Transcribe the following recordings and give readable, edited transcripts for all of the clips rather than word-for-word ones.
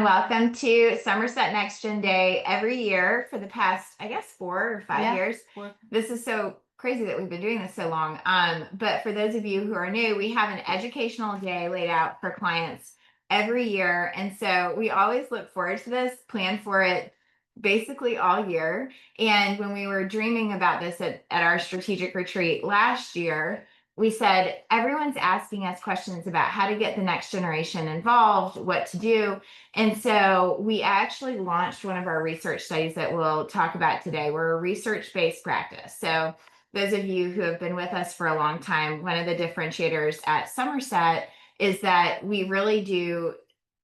everyone. Welcome to Somerset Next Gen Day every year for the past, I guess, 4 or 5 years. This is so crazy that we've been doing this so long. But for those of you who are new, we have an educational day laid out for clients every year. And so we always look forward to this, plan for it basically all year. And when we were dreaming about this at our strategic retreat last year, we said, everyone's asking us questions about how to get the next generation involved, what to do. And so we actually launched one of our research studies that we'll talk about today. We're a research-based practice. So those of you who have been with us for a long time, one of the differentiators at Somerset is that we really do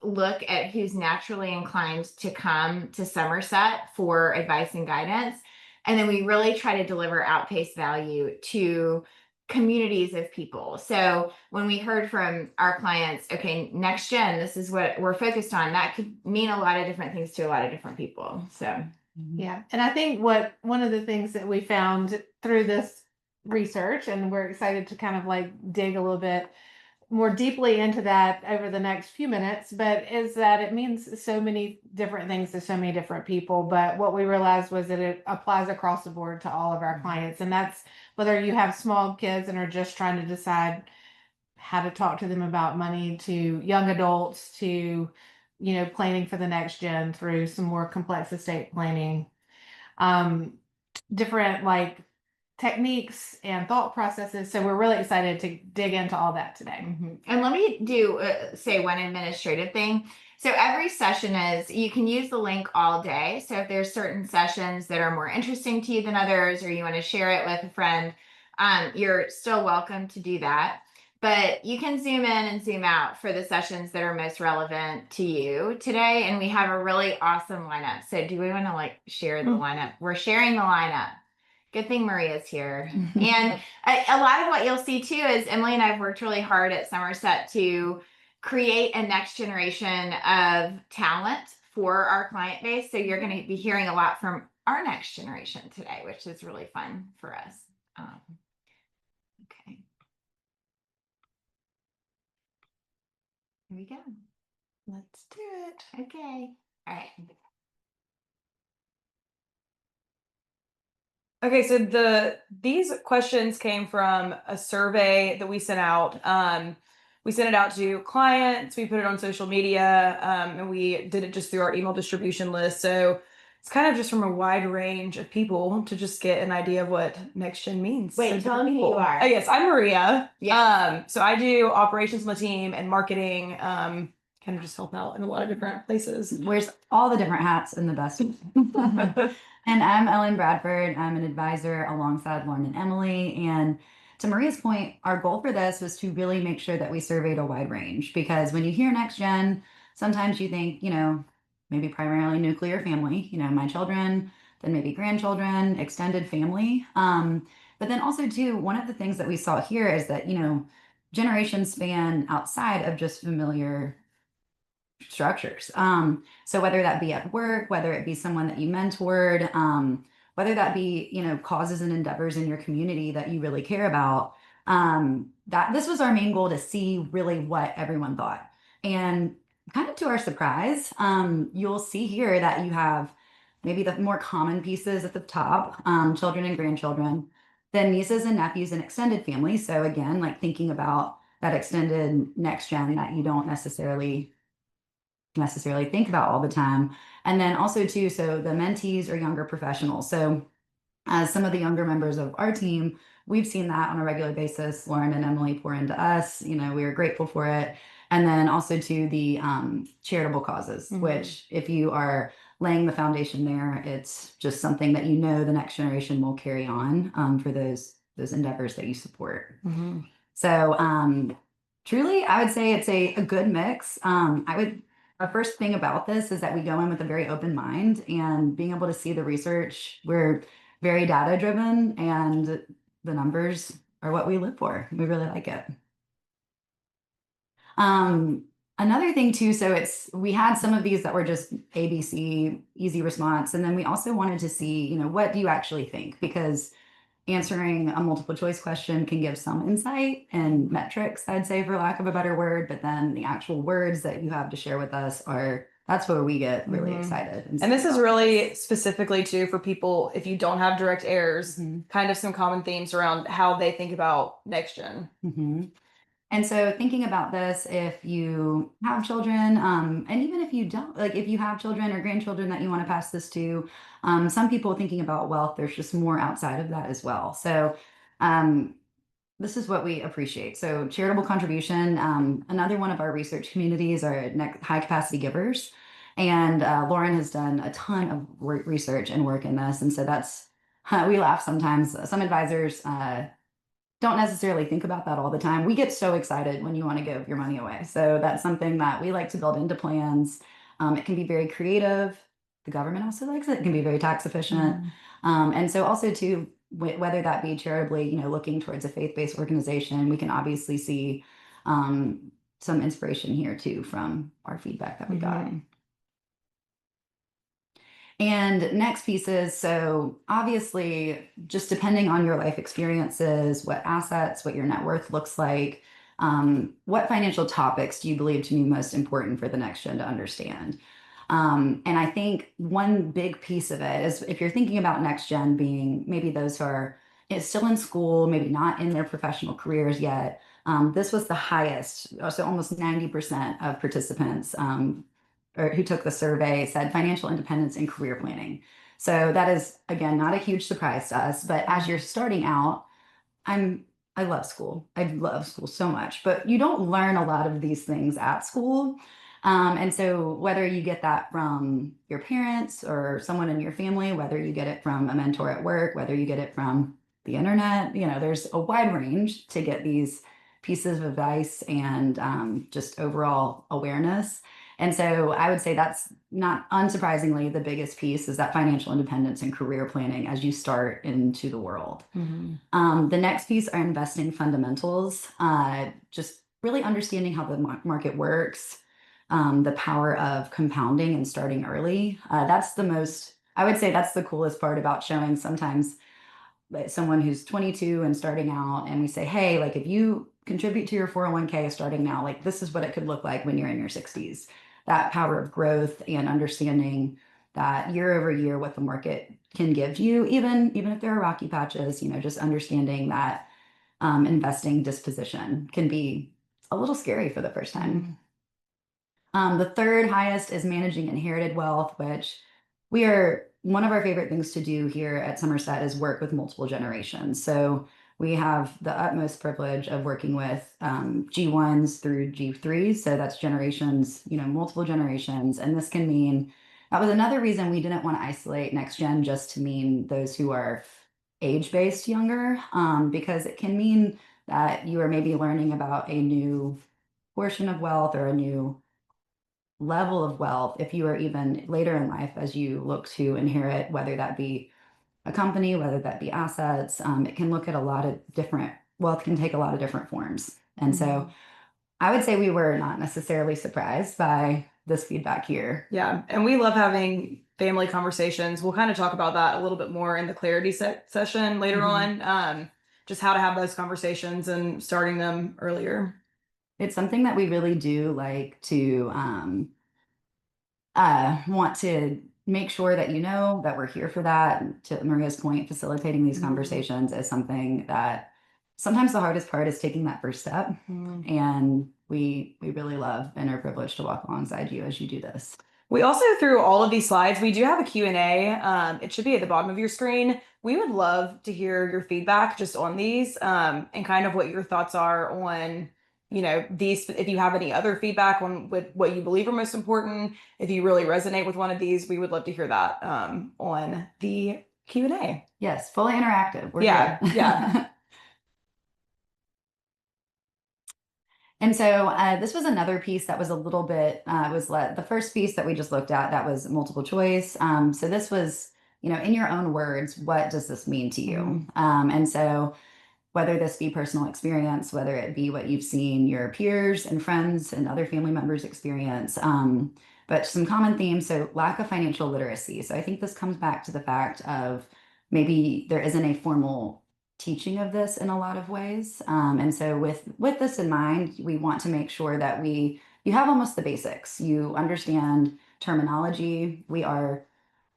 look at who's naturally inclined to come to Somerset for advice and guidance. And then we really try to deliver outpaced value to communities of people. So when we heard from our clients, okay, next gen, this is what we're focused on, that could mean a lot of different things to a lot of different people. So yeah. And I think one of the things that we found through this research, and we're excited to kind of like dig a little bit more deeply into that over the next few minutes, but is that it means so many different things to so many different people. But what we realized was that it applies across the board to all of our clients. And that's whether you have small kids and are just trying to decide how to talk to them about money, to young adults, to, planning for the next gen through some more complex estate planning, different like techniques and thought processes. So we're really excited to dig into all that today. And let me say one administrative thing. So every session you can use the link all day. So if there's certain sessions that are more interesting to you than others, or you want to share it with a friend, you're still welcome to do that. But you can zoom in and zoom out for the sessions that are most relevant to you today. And we have a really awesome lineup. So do we want to share the lineup? We're sharing the lineup. Good thing Maria's here. And a lot of what you'll see too is Emily and I have worked really hard at Somerset to create a next generation of talent for our client base. So you're going to be hearing a lot from our next generation today, which is really fun for us. Okay. Here we go. Let's do it. Okay. All right. Okay, so these questions came from a survey that we sent out. We sent it out to clients, we put it on social media, and we did it just through our email distribution list. So it's kind of just from a wide range of people to just get an idea of what next gen means. Wait, tell them who you are. Oh, yes, I'm Maria. Yeah. So I do operations on the team and marketing, kind of just help out in a lot of different places. Wears all the different hats in the best. And I'm Ellen Bradford. I'm an advisor alongside Lauren and Emily. And to Maria's point, our goal for this was to really make sure that we surveyed a wide range, because when you hear next gen, sometimes you think, maybe primarily nuclear family, my children, then maybe grandchildren, extended family. But then also too, one of the things that we saw here is that, generations span outside of just familiar structures. So whether that be at work, whether it be someone that you mentored, whether that be, causes and endeavors in your community that you really care about, that this was our main goal, to see really what everyone thought. And kind of to our surprise, you'll see here that you have maybe the more common pieces at the top, children and grandchildren, then nieces and nephews and extended family. So again, thinking about that extended next gen that you don't necessarily think about all the time. And then also too, so the mentees are younger professionals. So as some of the younger members of our team, we've seen that on a regular basis. Lauren and Emily pour into us, we are grateful for it. And then also to the charitable causes, which if you are laying the foundation there, it's just something that the next generation will carry on for those endeavors that you support. So truly, I would say it's a good mix. Our first thing about this is that we go in with a very open mind, and being able to see the research. We're very data driven, and the numbers are what we live for. We really like it. Another thing too, so we had some of these that were just ABC, easy response. And then we also wanted to see, what do you actually think? Because answering a multiple choice question can give some insight and metrics, I'd say, for lack of a better word, but then the actual words that you have to share with us are that's where we get really Mhm. excited. And this is really specifically too for people if you don't have direct heirs, kind of some common themes around how they think about next gen. And so thinking about this, if you have children, and even if you don't, like if you have children or grandchildren that you want to pass this to, some people thinking about wealth, there's just more outside of that as well. So this is what we appreciate. So charitable contribution, another one of our research communities are high capacity givers. And Lauren has done a ton of research and work in this. And so that's, we laugh sometimes. Some advisors don't necessarily think about that all the time. We get so excited when you want to give your money away. So that's something that we like to build into plans. It can be very creative. The government also likes it. It can be very tax efficient. And so also too, whether that be charitably, looking towards a faith-based organization, we can obviously see some inspiration here too from our feedback that we got. And next piece is, so obviously, just depending on your life experiences, what assets, what your net worth looks like, what financial topics do you believe to be most important for the next gen to understand? And I think one big piece of it is if you're thinking about next gen being maybe those who are still in school, maybe not in their professional careers yet, this was the highest, so almost 90% of participants or who took the survey said financial independence and career planning. So that is, again, not a huge surprise to us, but as you're starting out, I love school. I love school so much, but you don't learn a lot of these things at school. And so whether you get that from your parents or someone in your family, whether you get it from a mentor at work, whether you get it from the internet, there's a wide range to get these pieces of advice and just overall awareness. And so I would say that's not unsurprisingly the biggest piece is that financial independence and career planning as you start into the world. The next piece are investing fundamentals, just really understanding how the market works, the power of compounding and starting early. I would say that's the coolest part about showing sometimes someone who's 22 and starting out, and we say, hey, like if you contribute to your 401k starting now, like this is what it could look like when you're in your 60s. That power of growth and understanding that year over year what the market can give you, even if there are rocky patches, just understanding that investing disposition can be a little scary for the first time. The third highest is managing inherited wealth, which one of our favorite things to do here at Somerset is work with multiple generations. So we have the utmost privilege of working with G1s through G3s. So that's generations, multiple generations. And this can mean, that was another reason we didn't want to isolate next gen just to mean those who are age-based younger, because it can mean that you are maybe learning about a new portion of wealth or a new level of wealth if you are even later in life as you look to inherit, whether that be a company, whether that be assets. It can look at wealth can take a lot of different forms. And so I would say we were not necessarily surprised by this feedback here. Yeah. And we love having family conversations. We'll kind of talk about that a little bit more in the clarity session later on. Just how to have those conversations and starting them earlier. It's something that we really do like to want to make sure that that we're here for that. To Maria's point, facilitating these conversations is something that sometimes the hardest part is taking that first step. And we really love and are privileged to walk alongside you as you do this. We also, through all of these slides, we do have a Q&A. It should be at the bottom of your screen. We would love to hear your feedback just on these and kind of what your thoughts are on these. If you have any other feedback on what you believe are most important, if you really resonate with one of these, we would love to hear that on the Q&A. Yes, fully interactive. We're Yeah. good. Yeah. And so this was another piece that was a little bit, the first piece that we just looked at, that was multiple choice. So this was, in your own words, what does this mean to you? And so whether this be personal experience, whether it be what you've seen your peers and friends and other family members experience, but some common themes. So lack of financial literacy. So I think this comes back to the fact of maybe there isn't a formal teaching of this in a lot of ways. And so with this in mind, we want to make sure that you have almost the basics. You understand terminology. We are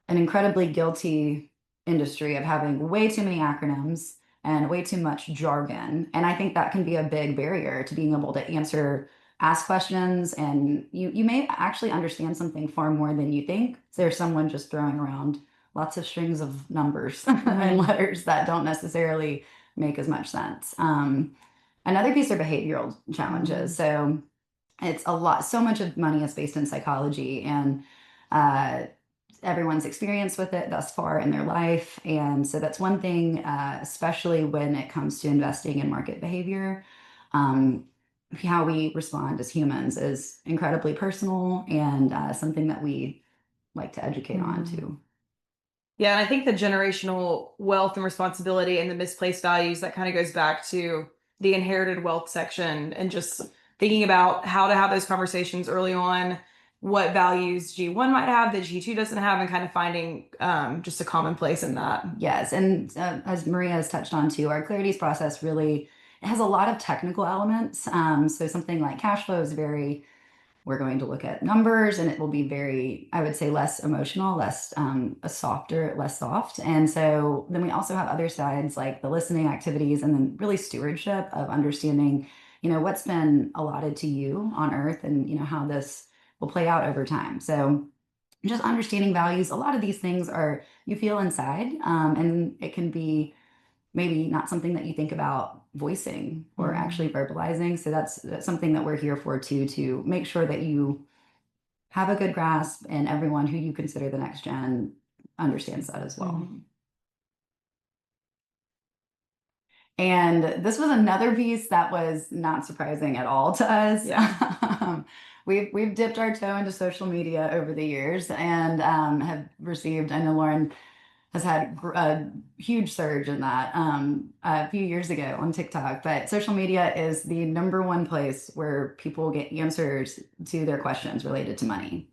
an incredibly guilty industry of having way too many acronyms and way too much jargon. And I think that can be a big barrier to being able to ask questions, and you may actually understand something far more than you think. There's someone just throwing around lots of strings of numbers and letters that don't necessarily make as much sense. Another piece are behavioral challenges. So it's a lot, so much of money is based in psychology, and everyone's experience with it thus far in their life. And so that's one thing, especially when it comes to investing in market behavior. How we respond as humans is incredibly personal, and something that we like to educate on too. Yeah, and I think the generational wealth and responsibility and the misplaced values, that kind of goes back to the inherited wealth section, and just thinking about how to have those conversations early on, what values G1 might have that G2 doesn't have, and kind of finding just a common place in that. Yes, and as Maria has touched on too, our clarities process really has a lot of technical elements. So something like cash flow is we're going to look at numbers, and it will be very, I would say, less emotional, less less soft. And so then we also have other sides like the listening activities, and then really stewardship of understanding, what's been allotted to you on earth, and, how this will play out over time. So just understanding values, a lot of these things you feel inside, and it can be maybe not something that you think about voicing or actually verbalizing. So that's something that we're here for too, to make sure that you have a good grasp, and everyone who you consider the next gen understands that as well. And this was another piece that was not surprising at all to us. Yeah. We've dipped our toe into social media over the years, and have received, I know Lauren has had a huge surge in that a few years ago on TikTok. But social media is the number one place where people get answers to their questions related to money.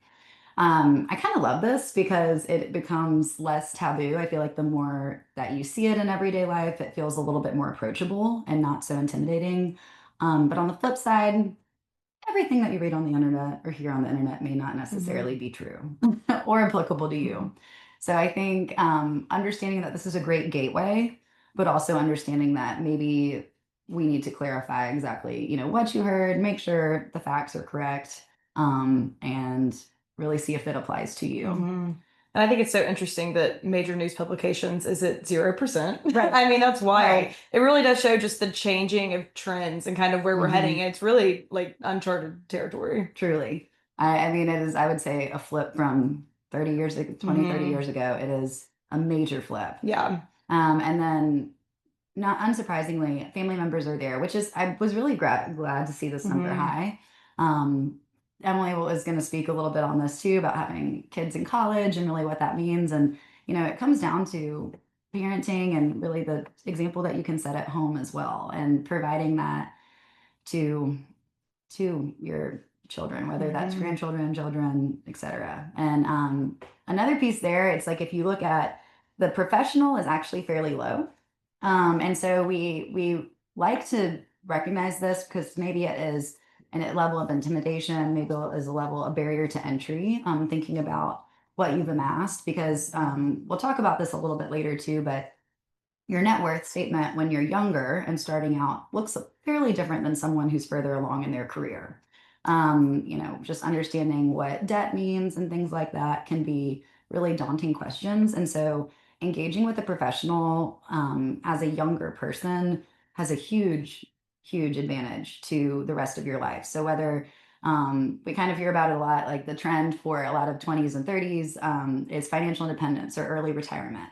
I kind of love this because it becomes less taboo. I feel like the more that you see it in everyday life, it feels a little bit more approachable and not so intimidating. But on the flip side, everything that you read on the internet or hear on the internet may not necessarily be true or applicable to you. So I think understanding that this is a great gateway, but also understanding that maybe we need to clarify exactly, what you heard, make sure the facts are correct, and really see if it applies to you. And I think it's so interesting that major news publications is at 0%. Right. I mean, that's wild. Right. It really does show just the changing of trends and kind of where we're heading. It's really like uncharted territory. Truly. I mean, it is, I would say, a flip from 30 years ago, 20, 30 years ago. It is a major flip. Yeah. And then, not unsurprisingly, family members are there, which is, I was really glad to see this number high. Emily was going to speak a little bit on this too, about having kids in college and really what that means. And, it comes down to parenting and really the example that you can set at home as well, and providing that to your children, whether that's grandchildren, children, etc. And another piece there, it's like if you look at the professional is actually fairly low. And so we like to recognize this because maybe it is a level of intimidation, maybe it is a level of barrier to entry, thinking about what you've amassed, because we'll talk about this a little bit later too, but your net worth statement when you're younger and starting out looks fairly different than someone who's further along in their career. Just understanding what debt means and things like that can be really daunting questions. And so engaging with a professional as a younger person has a huge advantage to the rest of your life. So whether we kind of hear about it a lot, like the trend for a lot of 20s and 30s is financial independence or early retirement.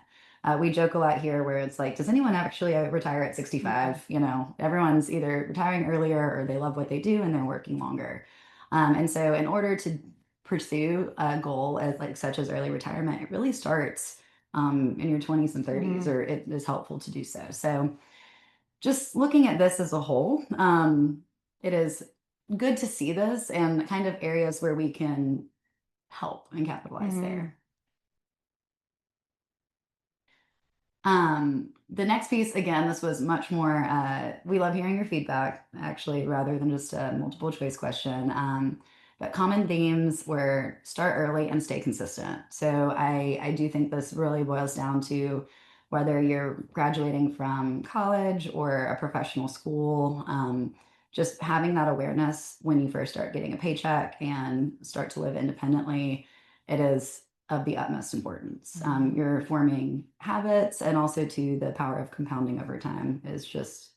We joke a lot here where it's like, does anyone actually retire at 65? Everyone's either retiring earlier or they love what they do and they're working longer. And so in order to pursue a goal such as early retirement, it really starts in your 20s and 30s, or it is helpful to do so. So just looking at this as a whole, it is good to see this and kind of areas where we can help and capitalize there. The next piece, again, this was much more, we love hearing your feedback, actually, rather than just a multiple choice question. But common themes were start early and stay consistent. So I do think this really boils down to whether you're graduating from college or a professional school, just having that awareness when you first start getting a paycheck and start to live independently, it is of the utmost importance. You're forming habits, and also to the power of compounding over time is just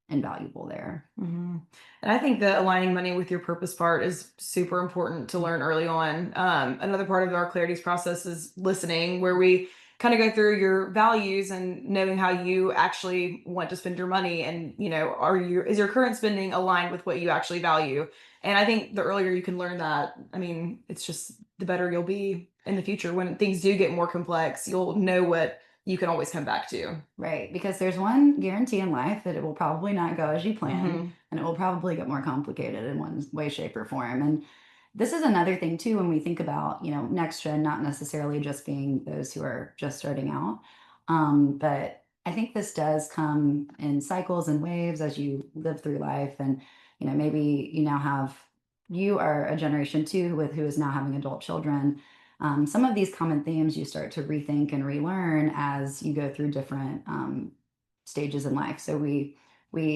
invaluable there. And I think the aligning money with your purpose part is super important to learn early on. Another part of our clarities process is listening, where we kind of go through your values and knowing how you actually want to spend your money, and is your current spending aligned with what you actually value. And I think the earlier you can learn that, I mean, it's just the better you'll be in the future. When things do get more complex, you'll know what you can always come back to. Right, because there's one guarantee in life, that it will probably not go as you plan, and it will probably get more complicated in one way, shape, or form. And this is another thing too, when we think about, next gen, not necessarily just being those who are just starting out. But I think this does come in cycles and waves as you live through life. And, maybe you are a generation too who is now having adult children. Some of these common themes you start to rethink and relearn as you go through different stages in life. So we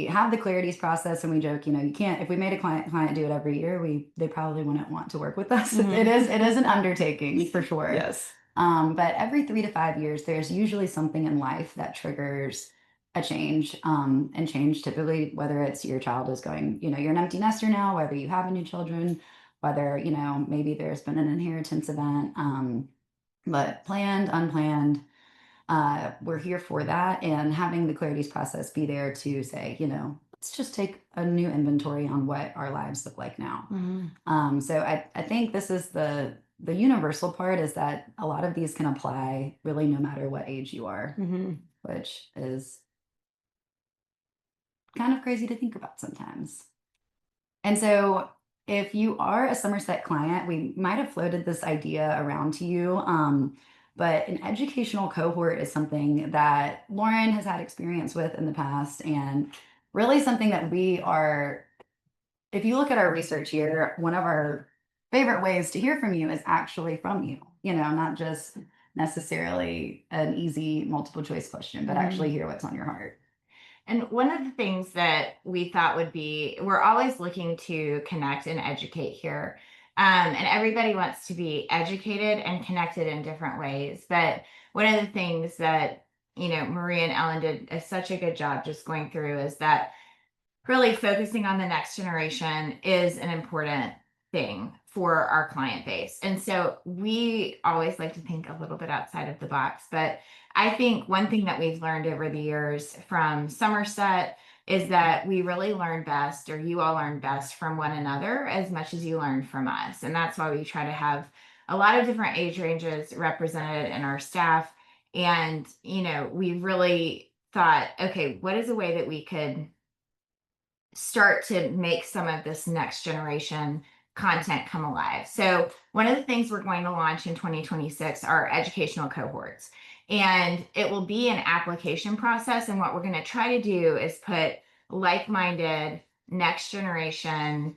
have the clarities process, and we joke, you can't, if we made a client do it every year, they probably wouldn't want to work with us. It is an undertaking for sure. Yes. But every 3 to 5 years, there's usually something in life that triggers a change. And change, typically, whether it's your child is going, you're an empty nester now, whether you have any children, whether, maybe there's been an inheritance event, but planned, unplanned, we're here for that. And having the clarities process be there to say, let's just take a new inventory on what our lives look like now. So I think this is the universal part, is that a lot of these can apply really no matter what age you are, which is kind of crazy to think about sometimes. And so if you are a Somerset client, we might have floated this idea around to you. But an educational cohort is something that Lauren has had experience with in the past, and really something that if you look at our research here, one of our favorite ways to hear from you is actually from you, not just necessarily an easy multiple choice question, but actually hear what's on your heart. And one of the things that we thought would be, we're always looking to connect and educate here. And everybody wants to be educated and connected in different ways. But one of the things that, Maria and Ellen did such a good job just going through is that really focusing on the next generation is an important thing for our client base. And so we always like to think a little bit outside of the box. But I think one thing that we've learned over the years from Somerset is that we really learn best, or you all learn best from one another as much as you learn from us. And that's why we try to have a lot of different age ranges represented in our staff. And, we really thought, okay, what is a way that we could start to make some of this next generation content come alive? So one of the things we're going to launch in 2026 are educational cohorts, and it will be an application process. And what we're going to try to do is put like-minded next generation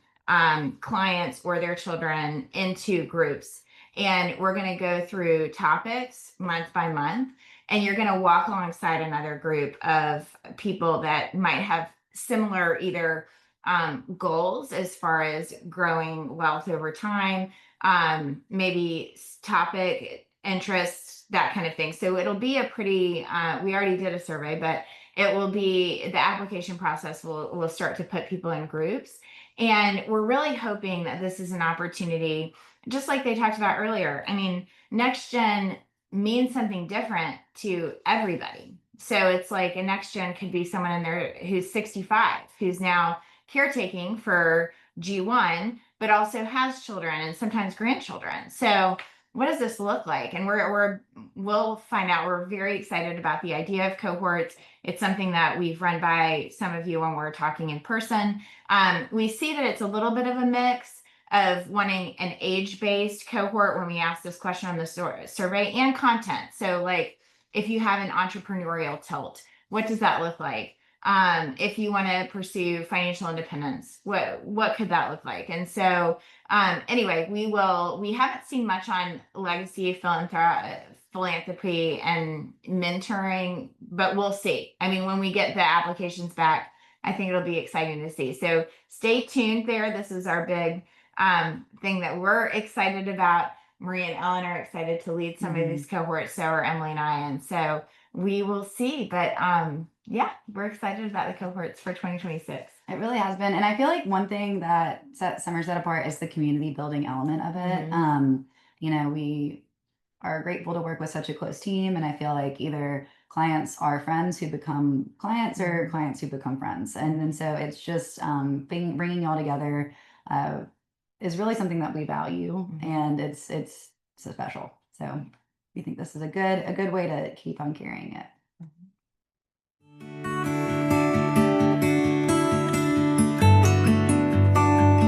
clients or their children into groups. And we're going to go through topics month by month, and you're going to walk alongside another group of people that might have similar either goals as far as growing wealth over time, maybe topic interests, that kind of thing. So it'll be a pretty, we already did a survey, but it will be, the application process will start to put people in groups. And we're really hoping that this is an opportunity, just like they talked about earlier. I mean, next gen means something different to everybody. So it's like a next gen could be someone in there who's 65, who's now caretaking for G1, but also has children and sometimes grandchildren. So what does this look like? And we'll find out. We're very excited about the idea of cohorts. It's something that we've run by some of you when we're talking in person. We see that it's a little bit of a mix of wanting an age-based cohort when we ask this question on the survey, and content. So like, if you have an entrepreneurial tilt, what does that look like? if you want to pursue financial independence, what could that look like? And so anyway, we haven't seen much on legacy philanthropy and mentoring, but we'll see. I mean, when we get the applications back, I think it'll be exciting to see. So stay tuned there. This is our big thing that we're excited about. Maria and Ellen are excited to lead some of these cohorts. So are Emily and I. And so we will see. But yeah, we're excited about the cohorts for 2026. It really has been. And I feel like one thing that sets Somerset apart is the community building element of it. You know, we are grateful to work with such a close team. And I feel like either clients are friends who become clients or clients who become friends. And so it's just bringing y'all together is really something that we value. And it's so special. So we think this is a good way to keep on carrying it.